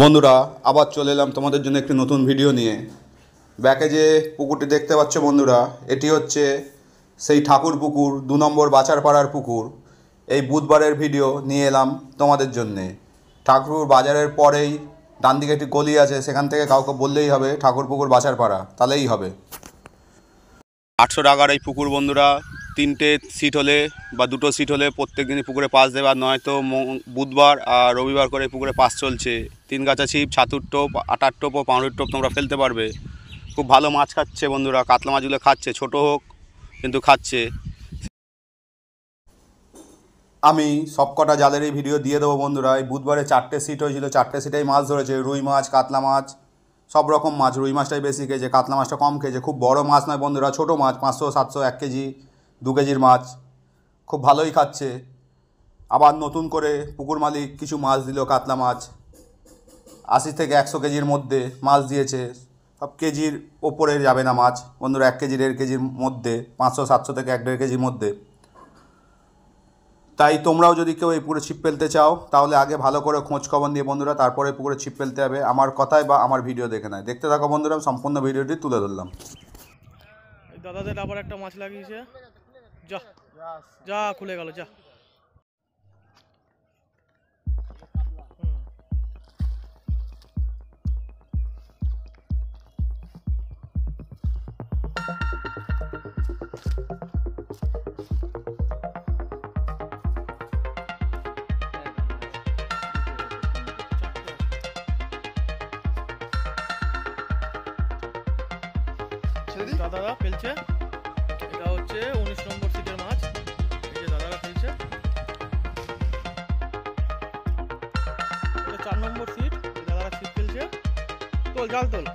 বন্ধুরা আবার চলে এলাম তোমাদের জন্য একটি নতুন ভিডিও নিয়ে। ব্যাকে যে পুকুরটি দেখতে পাচ্ছ বন্ধুরা, এটি হচ্ছে সেই ঠাকুর পুকুর, 2 নম্বর বাচারপাড়ার পুকুর। এই বুধবারের ভিডিও নিয়ে এলাম তোমাদের জন্যে। ঠাকুর বাজারের পরেই ডান দিকে একটি গলি আছে, সেখান থেকে কাউকে বললেই হবে ঠাকুর পুকুর বাচারপাড়া, তাহলেই হবে। 800 টাকার এই পুকুর বন্ধুরা, 3টে সিট হলে বা 2টো সিট হলে প্রত্যেক দিনই পুকুরে পাস দেবে, আর নয়তো বুধবার আর রবিবার করে পুকুরে পাস চলছে। 3 গাছা ছিপ, ছাতুর টোপ, আটার টোপ ও পাউরুটির টোপ তোমরা ফেলতে পারবে। খুব ভালো মাছ খাচ্ছে বন্ধুরা, কাতলা মাছগুলো খাচ্ছে, ছোট হোক কিন্তু খাচ্ছে। আমি সবকটা জালেরই ভিডিও দিয়ে দেবো বন্ধুরা। এই বুধবারে 4টে সিট হয়েছিল, 4টে সিটেই মাছ ধরেছে। রুই মাছ, কাতলা মাছ, সব রকম মাছ। রুই মাছটাই বেশি খেয়েছে, কাতলা মাছটা কম খেয়েছে। খুব বড় মাছ নয় বন্ধুরা, ছোটো মাছ, 500, 700, 1 কেজি, 2 কেজির মাছ। খুব ভালোই খাচ্ছে। আবার নতুন করে পুকুর মালিক কিছু মাছ দিল, কাতলা মাছ 80 থেকে 100 কেজির মধ্যে মাছ দিয়েছে। সব কেজির ওপরে যাবে না মাছ বন্ধুরা, 1 কেজি 1.5 কেজির মধ্যে, 500, 700 থেকে 1.5 কেজির মধ্যে। তাই তোমরাও যদি কেউ এই পুকুরে ছিপ ফেলতে চাও, তাহলে আগে ভালো করে খোঁজ খবর নিয়ে বন্ধুরা তারপরে পুকুরে ছিপ ফেলতে হবে। আমার কথায় বা আমার ভিডিও দেখে নেয়। দেখতে থাকো বন্ধুরা, সম্পূর্ণ ভিডিওটি তুলে ধরলাম। দাদাদের আবার একটা মাছ লাগিয়েছে, যা যা খুলে গেল, যা। দাদারা ফেলছে, এটা হচ্ছে 19 নম্বর সিটের মাছ। এই যে দাদারা ফেলছে, এটা 4 নম্বর সিট, দাদারা ছিপ ফেলছে। তোল, জাল তোল।